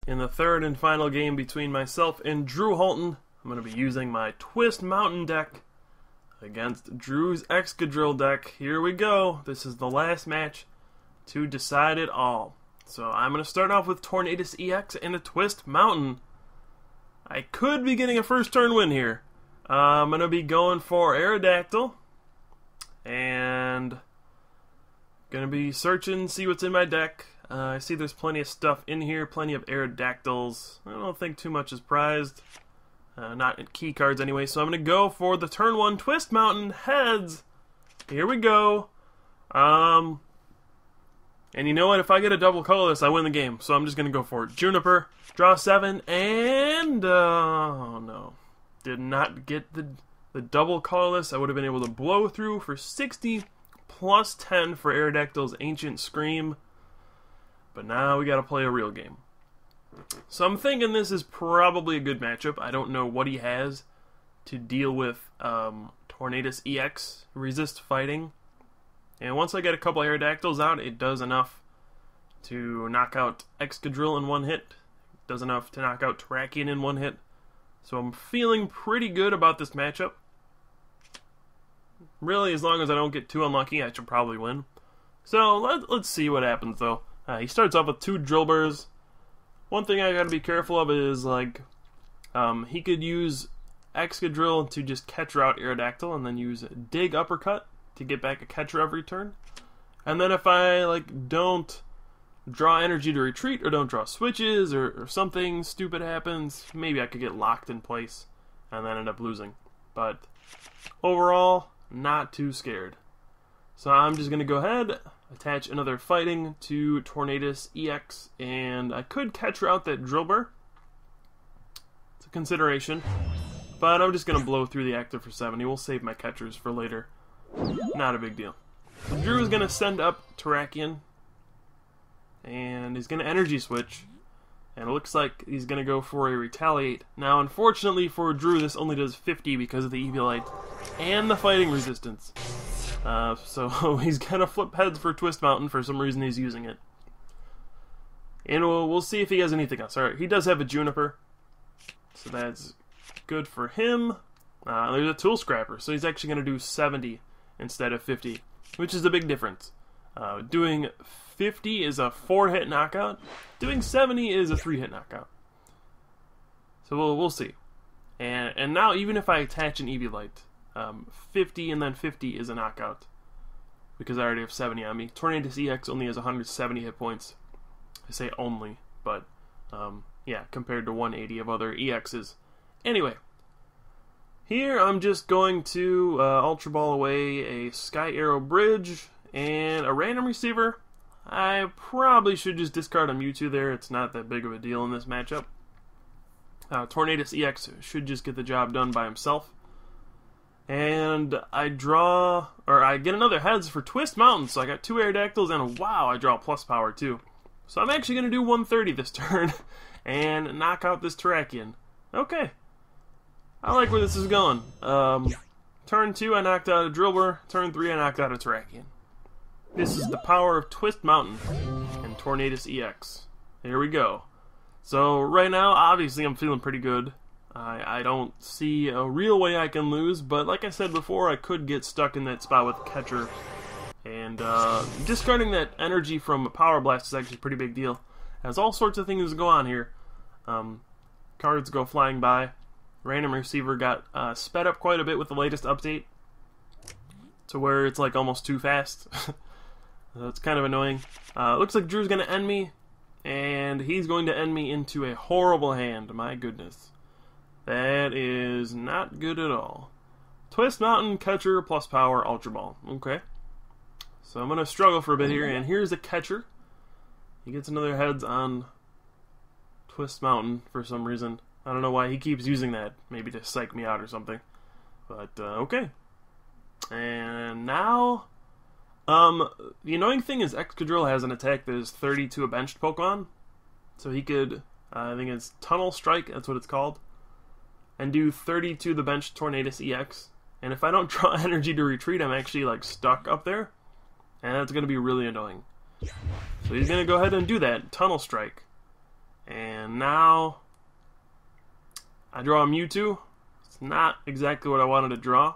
In the third and final game between myself and Drew Holton, I'm going to be using my Twist Mountain deck against Drew's Excadrill deck. Here we go. This is the last match to decide it all. So I'm going to start off with Tornadus EX and a Twist Mountain. I could be getting a first turn win here. I'm going to be going for Aerodactyl. And going to be searching, see what's in my deck. I see there's plenty of stuff in here, plenty of Aerodactyls. I don't think too much is prized. Not in key cards anyway, so I'm going to go for the turn 1 Twist Mountain heads. Here we go. And you know what? If I get a double colorless, I win the game. So I'm just going to go for it. Juniper, draw 7, and oh no. Did not get the double colorless. I would have been able to blow through for 60 plus 10 for Aerodactyl's Ancient Scream. But now we got to play a real game. So I'm thinking this is probably a good matchup. I don't know what he has to deal with Tornadus EX, resist fighting. And once I get a couple Aerodactyls out, it does enough to knock out Excadrill in one hit. It does enough to knock out Terrakion in one hit. So I'm feeling pretty good about this matchup. Really, as long as I don't get too unlucky, I should probably win. So let's see what happens though. He starts off with 2 Drillburs. One thing I gotta be careful of is, like, he could use Excadrill to just catcher out Aerodactyl and then use Dig Uppercut to get back a catcher every turn. And then if I, like, don't draw energy to retreat or don't draw switches or something stupid happens, maybe I could get locked in place and then end up losing. But overall, not too scared. So I'm just gonna go ahead, attach another fighting to Tornadus EX, and I could catcher out that Drillbur. It's a consideration, but I'm just gonna blow through the active for 70. We'll save my catchers for later. Not a big deal. So Drew is gonna send up Terrakion, and he's gonna energy switch, and it looks like he's gonna go for a Retaliate. Now, unfortunately for Drew, this only does 50 because of the Eviolite and the fighting resistance. So he's gonna flip heads for Twist Mountain. For some reason he's using it. And we'll see if he has anything else. Alright, he does have a Juniper, so that's good for him. There's a Tool Scrapper, so he's actually gonna do 70 instead of 50, which is a big difference. Doing 50 is a 4-hit knockout. Doing 70 is a 3-hit knockout. So we'll see. And now even if I attach an Eviolite, 50 and then 50 is a knockout because I already have 70 on me. Tornadus EX only has 170 hit points. I say only, but yeah, compared to 180 of other EXs. Anyway, here I'm just going to Ultra Ball away a Sky Arrow Bridge and a random receiver. I probably should just discard a Mewtwo there. It's not that big of a deal in this matchup. Tornadus EX should just get the job done by himself. And I get another heads for Twist Mountain, so I got 2 Aerodactyls, and wow, I draw plus power too. So I'm actually going to do 130 this turn, and knock out this Terrakion. Okay. I like where this is going. Turn 2, I knocked out a Drillbur. Turn 3, I knocked out a Terrakion. This is the power of Twist Mountain and Tornadus EX. Here we go. So right now, obviously I'm feeling pretty good. I don't see a real way I can lose, but like I said before, I could get stuck in that spot with catcher. And discarding that energy from Power Blast is actually a pretty big deal. As all sorts of things go on here. Cards go flying by. Random Receiver got sped up quite a bit with the latest update, to where it's like almost too fast. That's kind of annoying. Looks like Drew's going to end me, and he's going to end me into a horrible hand. My goodness. That is not good at all. Twist Mountain, catcher, plus power, Ultra Ball. Okay. So I'm going to struggle for a bit here, and here's a catcher. He gets another heads on Twist Mountain for some reason. I don't know why he keeps using that. Maybe to psych me out or something. But, okay. And now, the annoying thing is Excadrill has an attack that is 30 to a benched Pokemon. So he could, I think it's Tunnel Strike, that's what it's called. And do 30 to the bench Tornadus EX. And if I don't draw energy to retreat, I'm actually like stuck up there. And that's going to be really annoying. So he's going to go ahead and do that. Tunnel Strike. And And now I draw a Mewtwo. It's not exactly what I wanted to draw.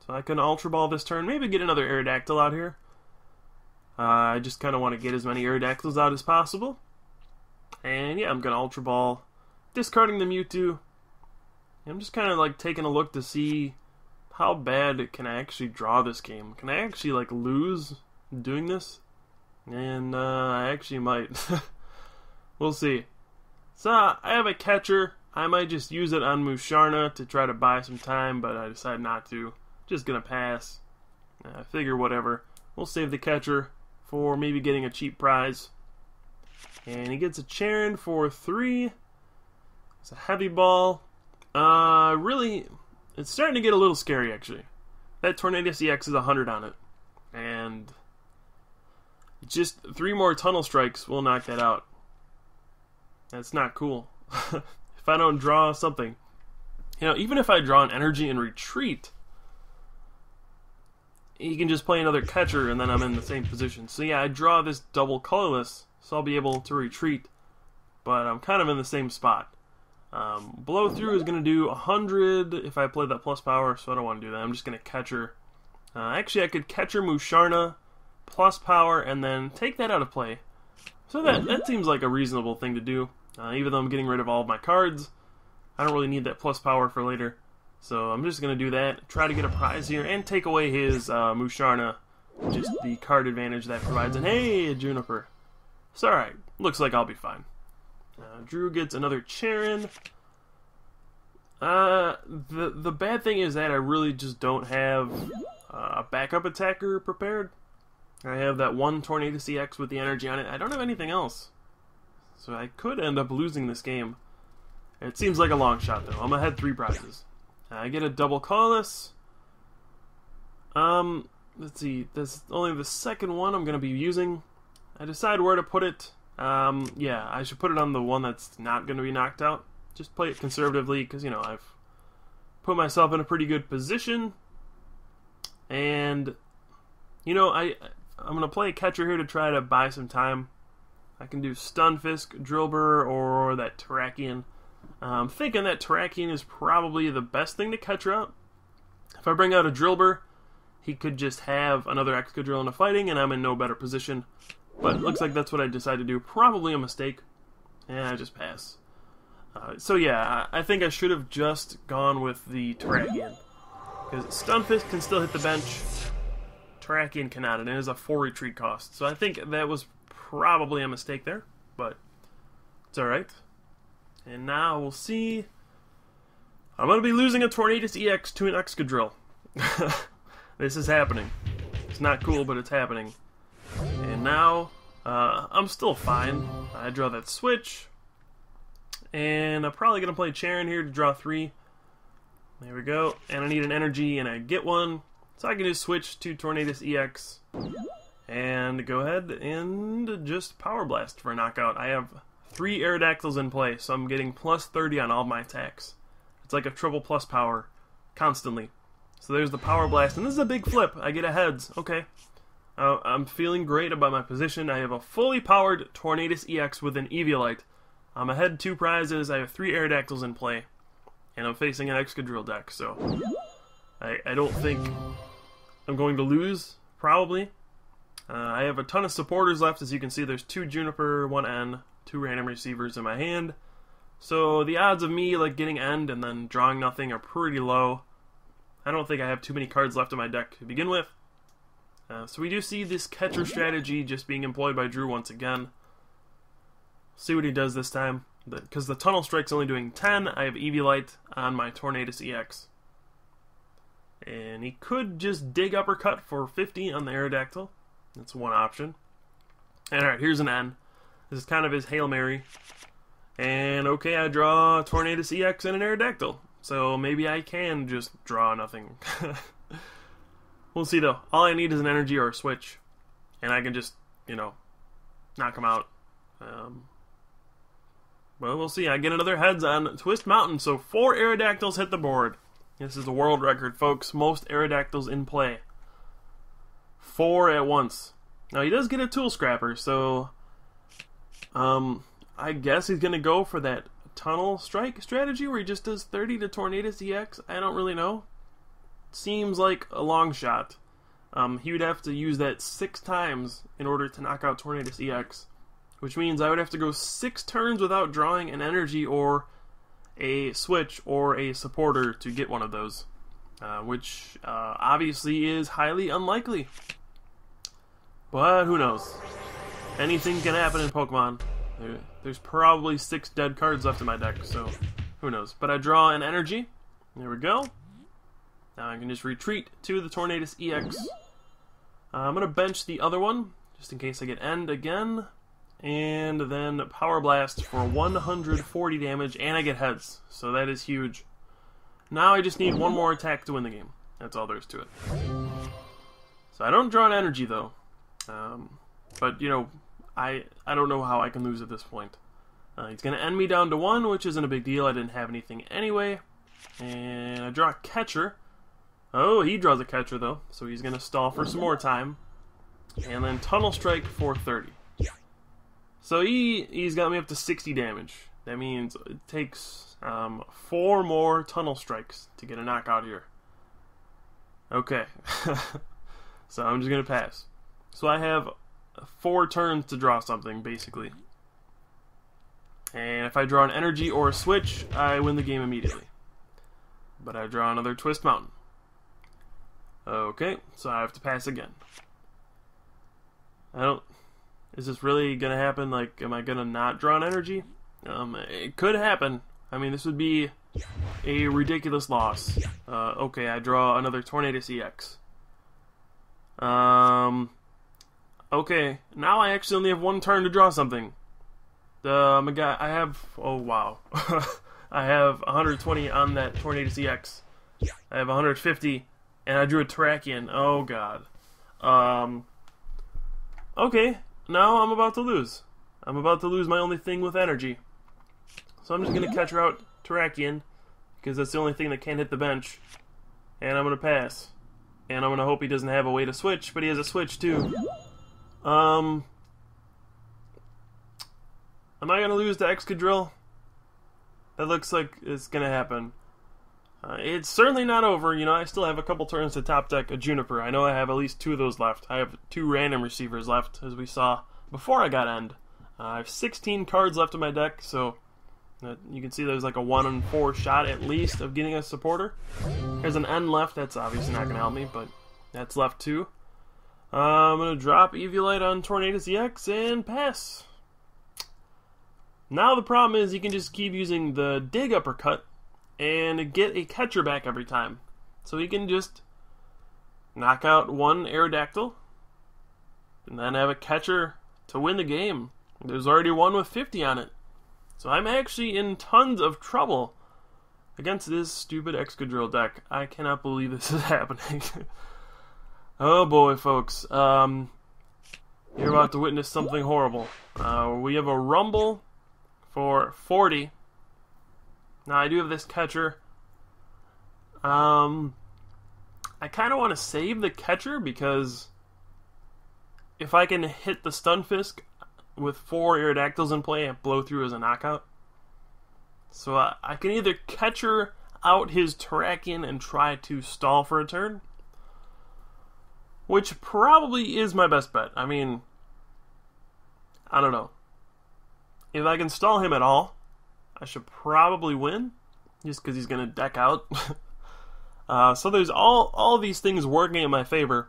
So I can Ultra Ball this turn. Maybe get another Aerodactyl out here. I just kind of want to get as many Aerodactyls out as possible. And yeah, I'm going to Ultra Ball, discarding the Mewtwo. I'm just kind of like taking a look to see how bad can I actually draw this game. Can I actually like lose doing this? And I actually might. We'll see. So I have a catcher. I might just use it on Musharna to try to buy some time, but I decided not to. Just gonna pass. I figure whatever. We'll save the catcher for maybe getting a cheap prize. And he gets a Charon for 3. It's a heavy ball. Really, it's starting to get a little scary actually. That Tornadus EX is 100 on it. And just 3 more Tunnel Strikes will knock that out. That's not cool. If I don't draw something. You know, even if I draw an Energy and Retreat, he can just play another catcher and then I'm in the same position. So yeah, I draw this double colorless, so I'll be able to retreat. But I'm kind of in the same spot. Blow Through is going to do 100 if I play that plus power, so I don't want to do that. I'm just going to catcher. Actually, I could catcher Musharna, plus power, and then take that out of play. So that seems like a reasonable thing to do. Even though I'm getting rid of all of my cards, I don't really need that plus power for later. So I'm just going to do that, try to get a prize here, and take away his Musharna, just the card advantage that provides. And hey, a Juniper. It's alright. Looks like I'll be fine. Drew gets another Charon. The bad thing is that I really just don't have a backup attacker prepared. I have that one Tornadus EX with the energy on it. I don't have anything else. So I could end up losing this game. It seems like a long shot though. I'm ahead 3 prizes. I get a double colorless. Let's see. This is only the second one I'm going to be using. I decide where to put it. Yeah, I should put it on the one that's not going to be knocked out. Just play it conservatively because, you know, I've put myself in a pretty good position. And, you know, I'm going to play a catcher here to try to buy some time. I can do Stunfisk, Drillbur, or that Terrakion. I'm thinking that Terrakion is probably the best thing to catcher out. If I bring out a Drillbur, he could just have another Excadrill in a fighting, and I'm in no better position. But it looks like that's what I decided to do. Probably a mistake. And I just pass. So yeah, I think I should have just gone with the Terrakion. Because Stunfisk can still hit the bench. Terrakion cannot, and it has a 4 retreat cost. So I think that was probably a mistake there. But it's alright. And now we'll see. I'm going to be losing a Tornadus EX to an Excadrill. This is happening. It's not cool, but it's happening. And now, I'm still fine. I draw that switch. And I'm probably going to play Charon here to draw 3. There we go. And I need an energy, and I get one. So I can just switch to Tornadus EX. And go ahead and just Power Blast for a knockout. I have 3 Aerodactyls in play, so I'm getting plus 30 on all my attacks. It's like a triple plus power, constantly. So there's the Power Blast, and this is a big flip. I get a heads. Okay. I'm feeling great about my position. I have a fully powered Tornadus EX with an Eviolite. I'm ahead 2 prizes. I have 3 Aerodactyls in play. And I'm facing an Excadrill deck, so I don't think I'm going to lose, probably. I have a ton of supporters left. As you can see, there's 2 Juniper, 1 N, 2 random receivers in my hand. So the odds of me like getting End and then drawing nothing are pretty low. I don't think I have too many cards left in my deck to begin with. So we do see this catcher strategy just being employed by Drew once again. See what he does this time. Because the Tunnel Strike's only doing 10, I have Eviolite on my Tornadus EX. And he could just dig Uppercut for 50 on the Aerodactyl. That's one option. And alright, here's an N. This is kind of his Hail Mary. And okay, I draw Tornadus EX and an Aerodactyl. So maybe I can just draw nothing. We'll see though. All I need is an energy or a switch. And I can just, you know, knock him out. Well, we'll see. I get another heads on Twist Mountain. So 4 Aerodactyls hit the board. This is the world record, folks. Most Aerodactyls in play. 4 at once. Now he does get a Tool Scrapper, so I guess he's going to go for that Tunnel Strike strategy where he just does 30 to Tornadus EX. I don't really know. Seems like a long shot. He would have to use that 6 times in order to knock out Tornadus EX, which means I would have to go 6 turns without drawing an energy or a switch or a supporter to get one of those, which obviously is highly unlikely. But who knows? Anything can happen in Pokemon. There's probably 6 dead cards left in my deck, so who knows? But I draw an energy. There we go. Now I can just retreat to the Tornadus EX. I'm going to bench the other one, just in case I get End again. And then Power Blast for 140 damage, and I get Heads. So that is huge. Now I just need one more attack to win the game. That's all there is to it. So I don't draw an energy, though. But, you know, I don't know how I can lose at this point. He's going to end me down to 1, which isn't a big deal. I didn't have anything anyway. And I draw a Catcher. Oh, he draws a Catcher, though. So he's going to stall for some more time. And then Tunnel Strike for 30. So he's got me up to 60 damage. That means it takes 4 more Tunnel Strikes to get a knockout here. Okay. So I'm just going to pass. So I have 4 turns to draw something, basically. And if I draw an energy or a switch, I win the game immediately. But I draw another Twist Mountain. Okay, so I have to pass again. Is this really gonna happen? Like, am I gonna not draw an energy? It could happen. I mean, this would be a ridiculous loss. Okay, I draw another Tornadus EX. Okay, now I actually only have 1 turn to draw something. I have, oh wow. I have 120 on that Tornadus EX. I have 150, and I drew a Terrakion. Oh god. Okay, now I'm about to lose. I'm about to lose my only thing with energy. So I'm just going to Catcher out Terrakion, because that's the only thing that can't hit the bench. And I'm going to pass. And I'm going to hope he doesn't have a way to switch, but he has a switch too. Am I going to lose to Excadrill? That looks like it's going to happen. It's certainly not over. You know, I still have a couple turns to top deck a Juniper. I know I have at least 2 of those left. I have 2 random receivers left, as we saw before I got End. I have 16 cards left in my deck, so you can see there's like a 1 in 4 shot at least of getting a supporter. There's an End left. That's obviously not going to help me, but that's left too. I'm going to drop Eviolite on Tornadus EX and pass. Now the problem is you can just keep using the Dig Uppercut and get a Catcher back every time. So he can just knock out 1 Aerodactyl and then have a Catcher to win the game. There's already 1 with 50 on it. So I'm actually in tons of trouble against this stupid Excadrill deck. I cannot believe this is happening. Oh boy, folks. You're about to witness something horrible. We have a Rumble for 40. Now I do have this Catcher. I kind of want to save the Catcher because if I can hit the Stunfisk with 4 Aerodactyls in play and blow through as a knockout. So I can either Catcher out his Terrakion and try to stall for a turn, which probably is my best bet. I mean, I don't know. If I can stall him at all, I should probably win, just because he's going to deck out. So there's all these things working in my favor,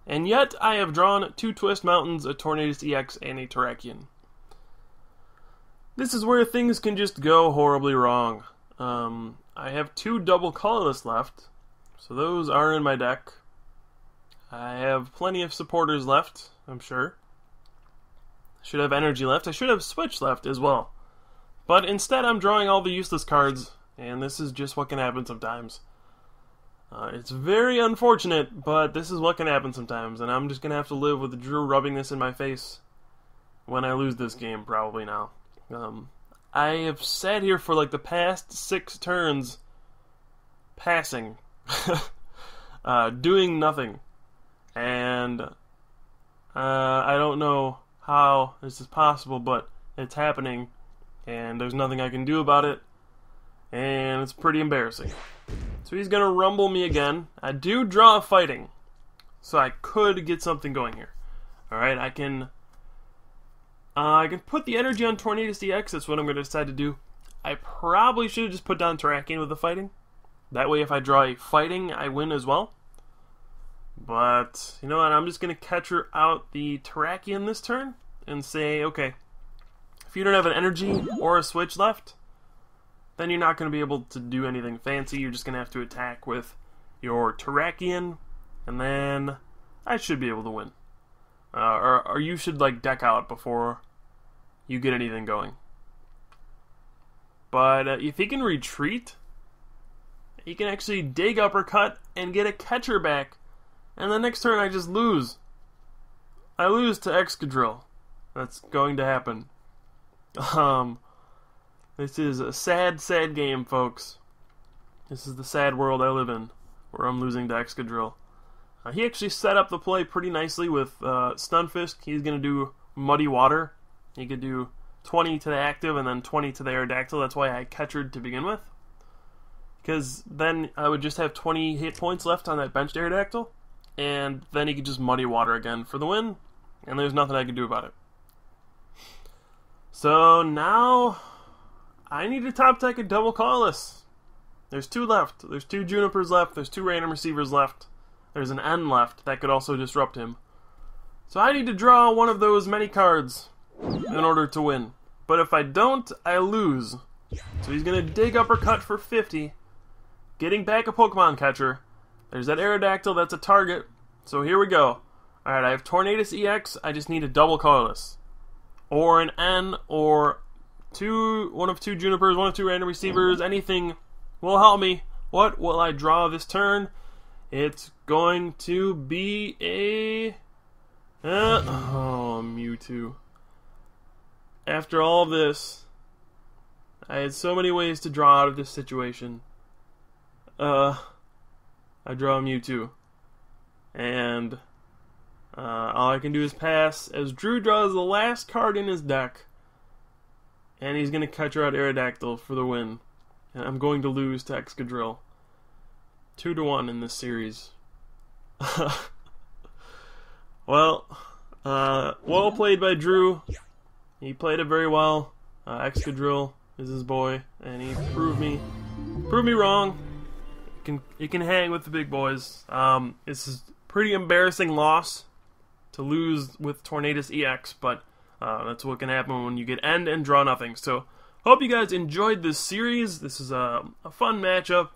and yet I have drawn 2 Twist Mountains, a Tornadus EX, and a Terrakion. This is where things can just go horribly wrong. I have 2 double colorless left, so those are in my deck. I have plenty of supporters left, I'm sure. Should have energy left. I should have switch left as well. But instead I'm drawing all the useless cards, and this is just what can happen sometimes. It's very unfortunate, but this is what can happen sometimes, and I'm just going to have to live with Drew rubbing this in my face when I lose this game, probably now. I have sat here for like the past 6 turns, passing, doing nothing, and I don't know how this is possible, but it's happening, and there's nothing I can do about it, and it's pretty embarrassing. So he's gonna rumble me again. I do draw a fighting, so I could get something going here. Alright, I can put the energy on Tornadus EX. That's what I'm gonna decide to do. I probably should have just put down Terrakion with the fighting. That way if I draw a fighting, I win as well. But, you know what, I'm just going to catcher out the Terrakion this turn and say, okay, if you don't have an energy or a switch left, then you're not going to be able to do anything fancy. You're just going to have to attack with your Terrakion, and then I should be able to win. Or you should, like, deck out before you get anything going. But if he can retreat, he can actually dig uppercut and get a catcher back. And the next turn I just lose. I lose to Excadrill. That's going to happen. This is a sad, sad game, folks. This is the sad world I live in, where I'm losing to Excadrill. He actually set up the play pretty nicely with Stunfisk. He's going to do Muddy Water. He could do 20 to the active and then 20 to the Aerodactyl. That's why I catchered to begin with. Because then I would just have 20 hit points left on that benched Aerodactyl. And then he could just Muddy Water again for the win. And there's nothing I can do about it. So now I need to top deck a double colorless. There's 2 left. There's 2 Junipers left. There's 2 random receivers left. There's an N left that could also disrupt him. So I need to draw one of those many cards in order to win. But if I don't, I lose. So he's going to dig uppercut for 50. Getting back a Pokemon catcher. There's that Aerodactyl, that's a target. So here we go. Alright, I have Tornadus EX, I just need a double colorless. Or an N, or one of 2 Junipers, 1 of 2 random receivers, anything will help me. What will I draw this turn? It's going to be a... oh, Mewtwo. After all of this, I had so many ways to draw out of this situation. I draw Mewtwo. And all I can do is pass as Drew draws the last card in his deck. And he's going to catcher out Aerodactyl for the win. And I'm going to lose to Excadrill. 2-1 in this series. Well played by Drew. He played it very well. Excadrill is his boy, and he proved me wrong. He can hang with the big boys. This is a pretty embarrassing loss to lose with Tornadus EX, but that's what can happen when you get end and draw nothing. So, hope you guys enjoyed this series. This is a fun matchup.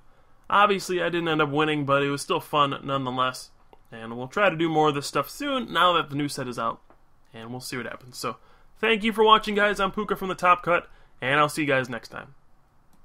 Obviously, I didn't end up winning, but it was still fun nonetheless. And we'll try to do more of this stuff soon, now that the new set is out. And we'll see what happens. So, thank you for watching, guys. I'm Pooka from the Top Cut, and I'll see you guys next time.